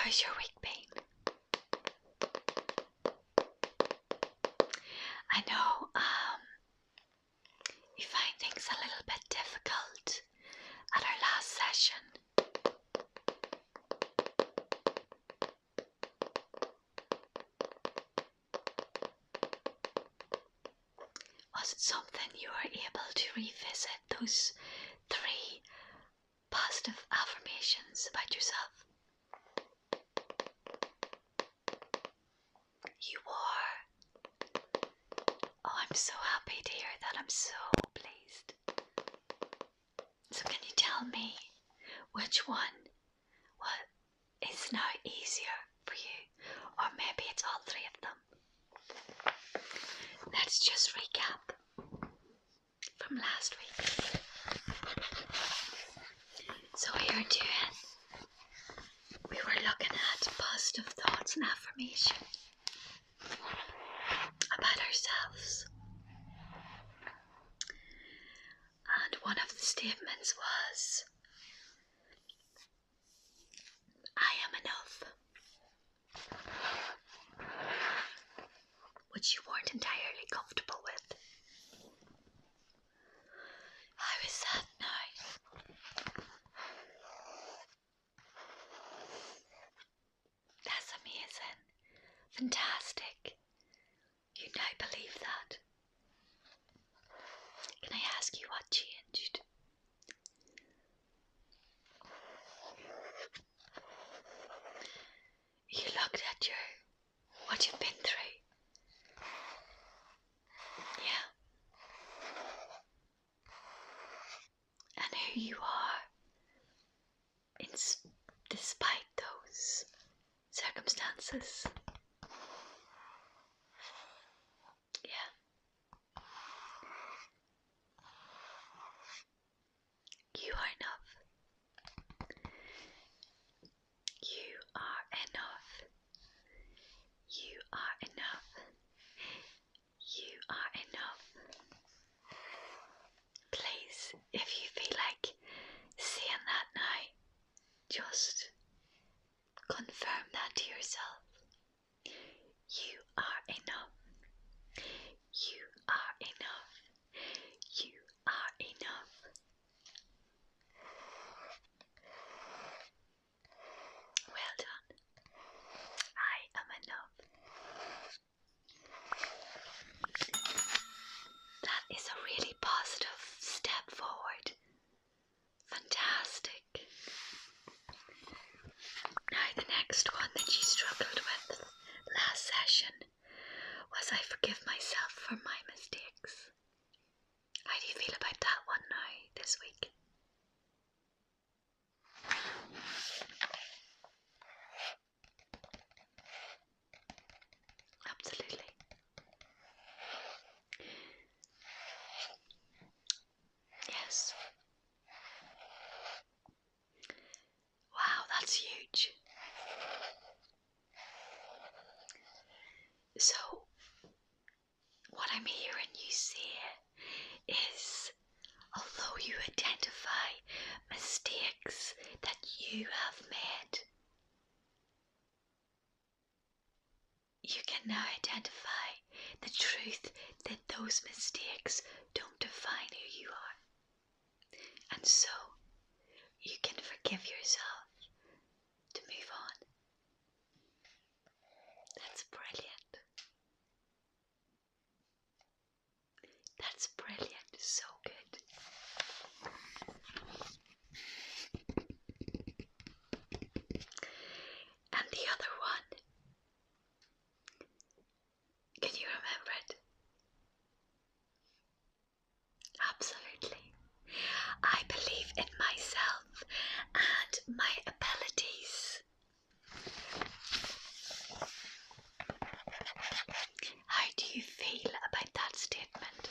How's your week been? I know we find things a little bit difficult at our last session. Was it something you were able to revisit, those 3 positive affirmations about yourself? You were. Oh, I'm so happy to hear that. I'm so pleased. So can you tell me which one is now easier for you? Or maybe it's all 3 of them. Let's just recap from last week. So we were looking at positive thoughts and affirmation about ourselves. And one of the statements was, I am enough. Which you weren't entirely comfortable with. How is that now? That's amazing. Fantastic. You now believe that. Can I ask you what changed? You looked at what you've been through. Yeah. And who you are despite those circumstances. Yeah. You are enough. You are enough. You are enough. You are enough. Please, if you feel like saying that now, just confirm that to yourself. You are enough. You are enough. You are enough. Well done. I am enough. That is a really positive step forward. Fantastic. Now the next one that you struggled with last session was I forgive myself for my mistakes. How do you feel about that one now this week? Absolutely. Yes. Wow, that's huge. So, what I'm hearing you say is, although you identify mistakes that you have made, you can now identify the truth that those mistakes don't define who you are. And so, you can forgive yourself to move on. That's brilliant. That's brilliant. So good. And the other one, can you remember it? Absolutely. I believe in myself and my abilities. How do you feel about that statement?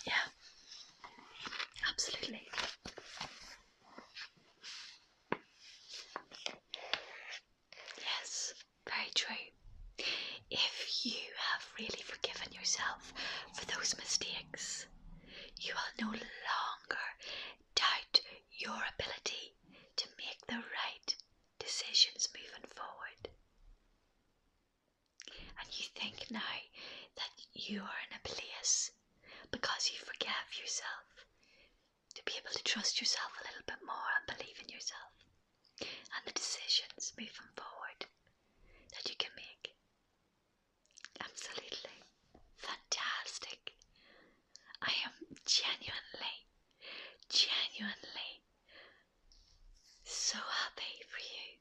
Yeah, absolutely. Yes. yourself for those mistakes. You will no longer doubt your ability to make the right decisions moving forward. And you think now that you are in a place, because you forgave yourself, to be able to trust yourself a little bit more and believe in yourself and the decisions moving forward that you can make. Absolutely fantastic. I am genuinely so happy for you.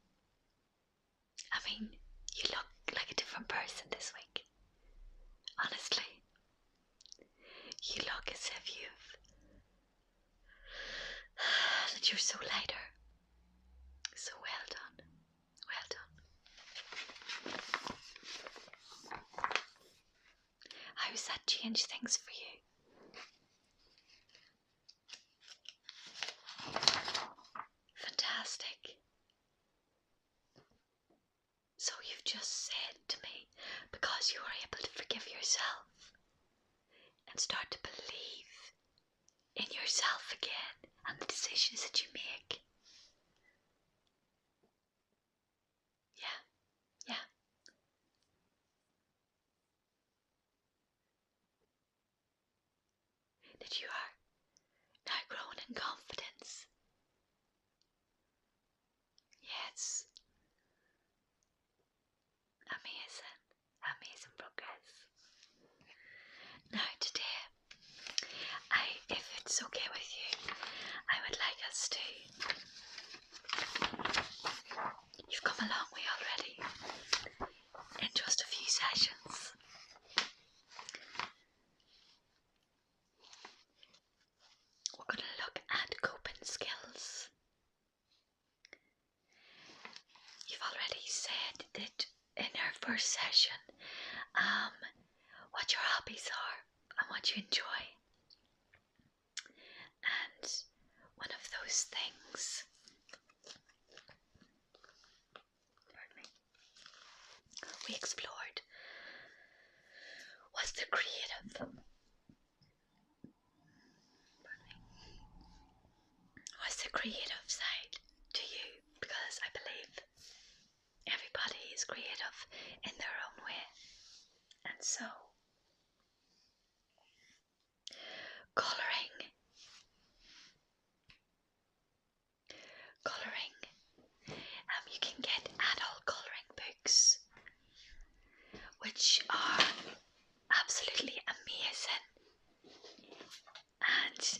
I mean, you look like a different person this week. Honestly, you look as if that you're so lighter. So well done. Well done. How has that changed things for you? Fantastic. So you've just said to me, because you are able to forgive yourself and start to believe in yourself again and the decisions that you make. Yeah. That you are now growing in confidence. Yes. Amazing progress. Now today, if it's okay with you, I would like us to, you've come a long way already, in just a few sessions. We're going to look at coping skills. You've already said that in our first session, what your hobbies are and what you enjoy. And one of those things, we explored was the creative. Was the creative side to you, because I believe everybody is creative in their own way. And so, colouring, you can get adult colouring books, which are absolutely amazing and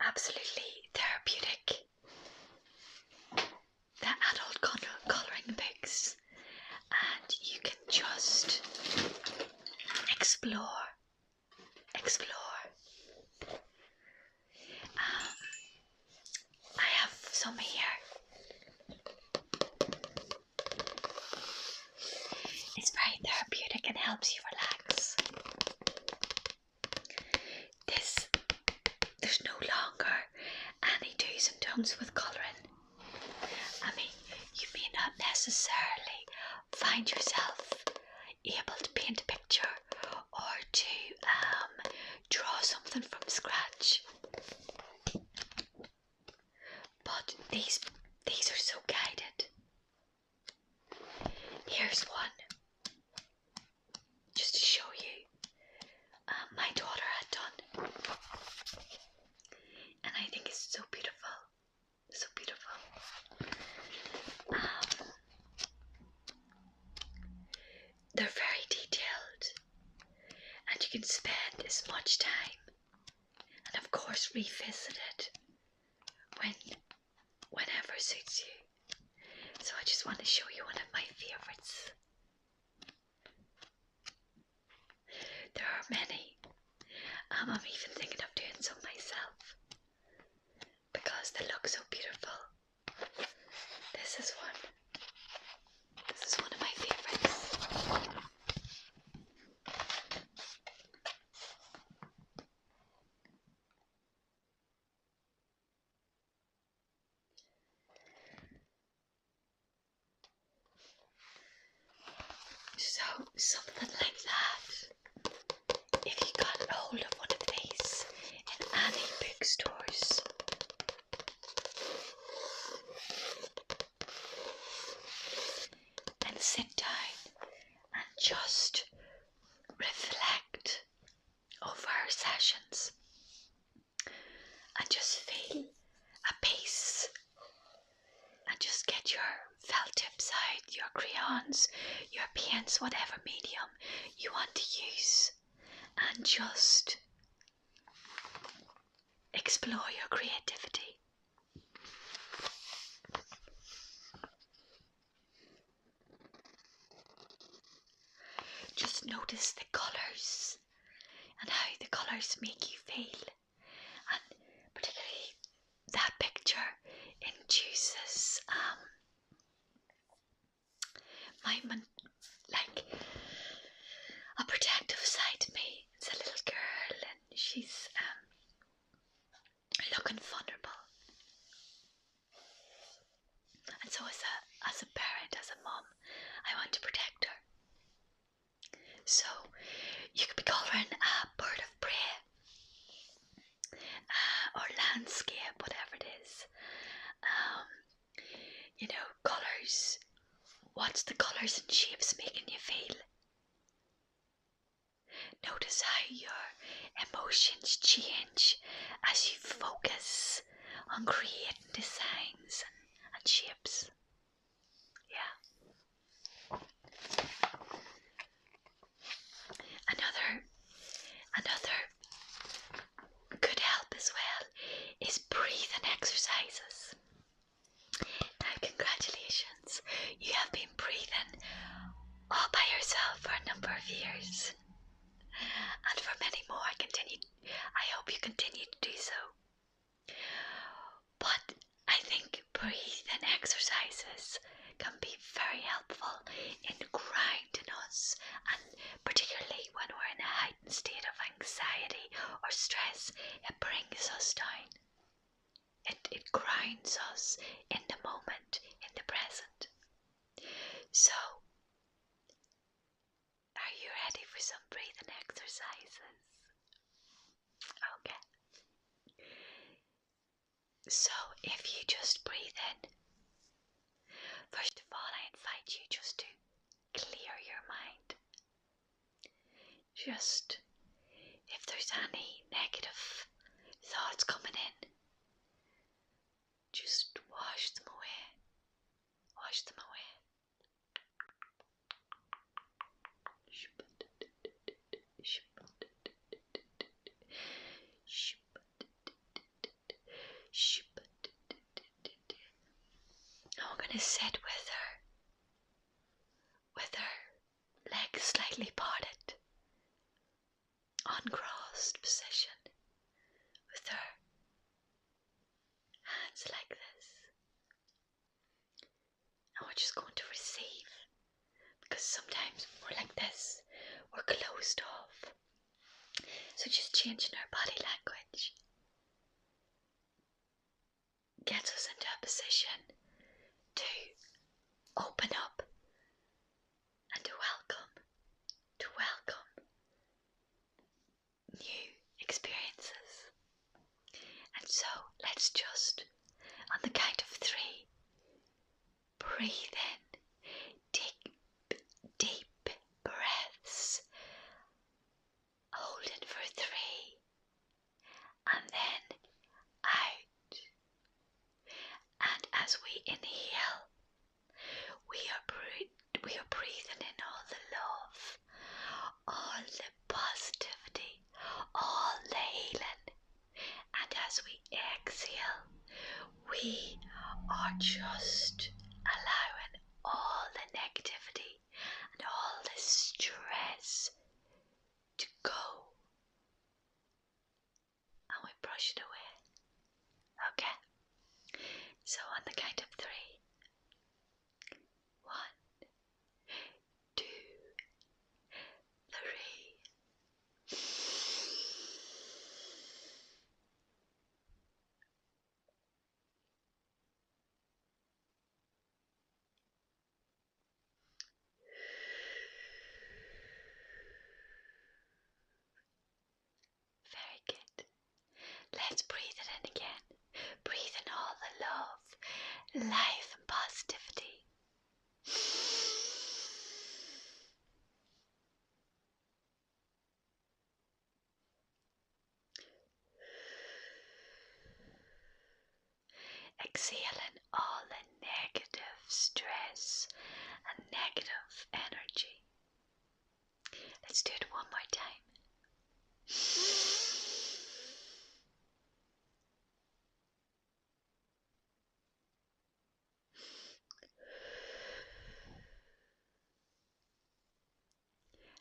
absolutely therapeutic. The adult colouring books, and you can just explore. I have some here. It's very therapeutic and helps you relax. There's no longer any do's and don'ts with colouring. I mean, you may not necessarily find yourself able to paint a picture or to draw something from scratch, but these are so guided. Here's one, just to show you. My daughter had done, and I think it's so beautiful, so beautiful. They're very detailed, and you can spend as much time, and of course revisit it whenever suits you. So I just want to show you one of my favourites. There are many. I'm even thinking of doing some myself because they look so beautiful. This is one. This is one of my favourites. So something like that. just reflect over our sessions and just feel a peace, and just get your felt tips out, your crayons, your paints, whatever medium you want to use, and just explore your creativity. Just notice the colours and how the colours make you feel, and particularly that picture induces like a protective side to me. It's a little girl and she's looking vulnerable, and so as a parent, as a mum, I want to protect her. So you could be colouring a bird of prey or landscape, whatever it is. You know, colours. What's the colours and shapes making you feel? Notice how your emotions change as you focus on creating designs and shapes. Yeah. Another good help as well is breathing exercises. Now, congratulations, you have been breathing all by yourself for a number of years, and for many more. I hope you continue to do so. But I think breathing exercises can be very helpful in grounding us, and particularly when we're in a heightened state of anxiety or stress, it brings us down. It grounds us in the moment, in the present. So, are you ready for some breathing exercises? Okay. So, if you just breathe in, first of all, I invite you just to clear your mind. Just, if there's any negative thoughts coming in, just wash them away. Wash them away. Now I'm going to sit with her legs slightly parted, uncrossed position, with her hands like this. And we're just going to receive, because sometimes we're like this, we're closed off. So just changing our body language gets us into a position to open up and to welcome new experiences. And so let's just, on the count of 3, breathe in, take deep breaths, hold it for 3, and then out. And as we inhale, we are breathing in all the love, all the positivity, all the healing. And as we exhale, we are just allowing all the negativity and all the stress to go, and we brush it away. Okay? So on the count of 3, 1, 2, 3. Very good. Let's breathe it in again. Breathe in all the love, life and positivity. negative energy. Let's do it one more time.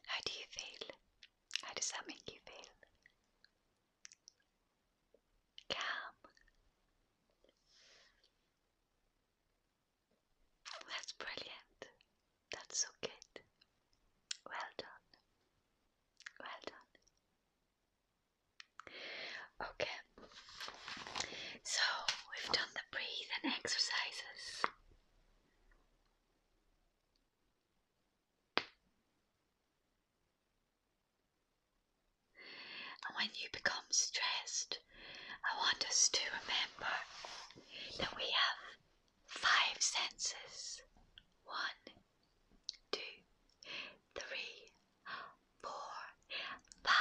How do you feel? How does that make you feel? Calm. That's brilliant. That's so good. Well done. Well done. Okay. So we've done the breathing exercises. And when you become stressed, I want us to remember that we have 5 senses. 1, 2, 3, 4, 5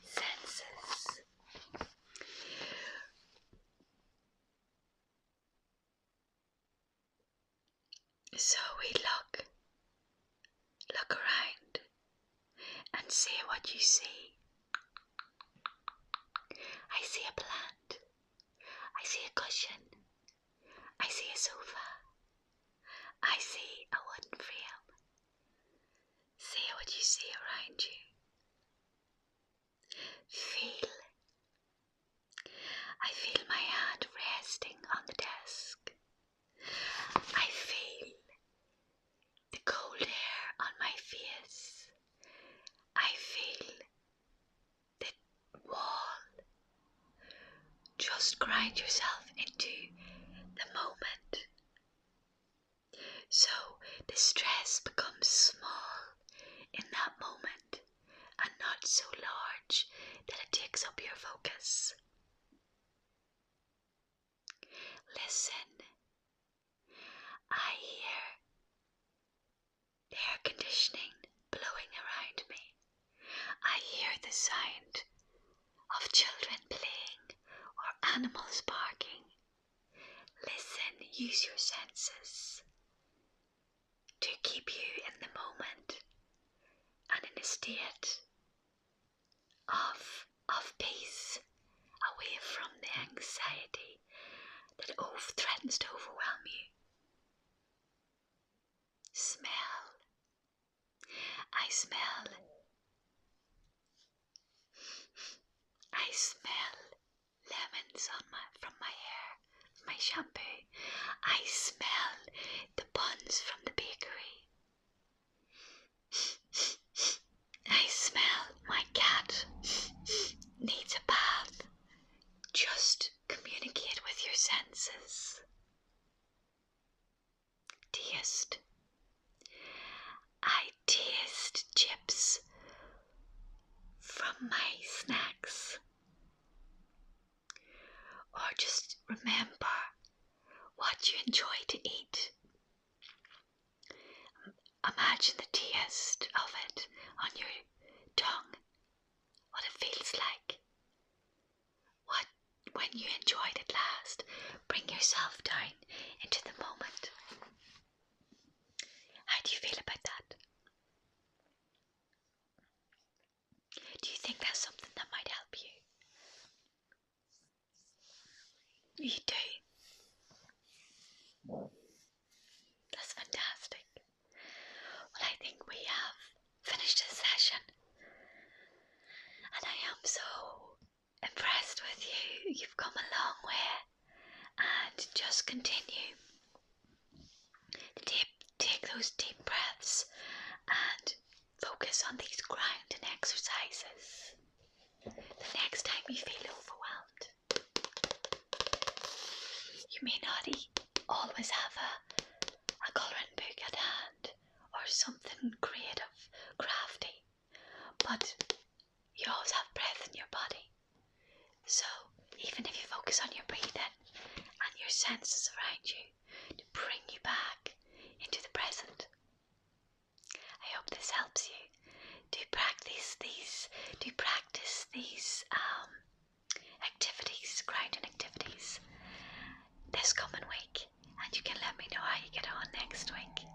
senses. So we look around and say what you see. I see a plant. I see a cushion. I see a sofa. I see a wooden frame. Say what you see around you. Feel. I feel my hand resting on the desk. I feel the cold air on my face. I feel the wall. Just grind yourself into the moment. So the stress becomes small in that moment and not so large that it takes up your focus. Listen. I hear the air conditioning blowing around me. I hear the sound of children playing or animals barking. Listen, use your senses to keep you in the moment and in a state of peace, away from the anxiety that threatens to overwhelm you. Smell. I smell lemons from my hair, my shampoo. I smell the buns from the bakery. I smell my cat needs a bath. Just communicate with your senses. Taste. I taste chips from my snacks. Or just remember what you enjoy to eat. Imagine the taste of it on your tongue, what it feels like. When you enjoyed it last, bring yourself down into the moment. How do you feel about that? Do you think that's something that might help you? You do? That's fantastic. Well, I think we have finished this session. And I am so impressed with you. You've come a long way. And just continue to take those deep breaths and focus on these grounding exercises. The next time you feel overwhelmed, you may not always have a colouring book at hand or something creative, crafty, but you always have breath in your body. So even if you focus on your breathing and your senses around you to bring you back into the present, I hope this helps you. Do practice these activities, grounding activities, this coming week, and you can let me know how you get on next week.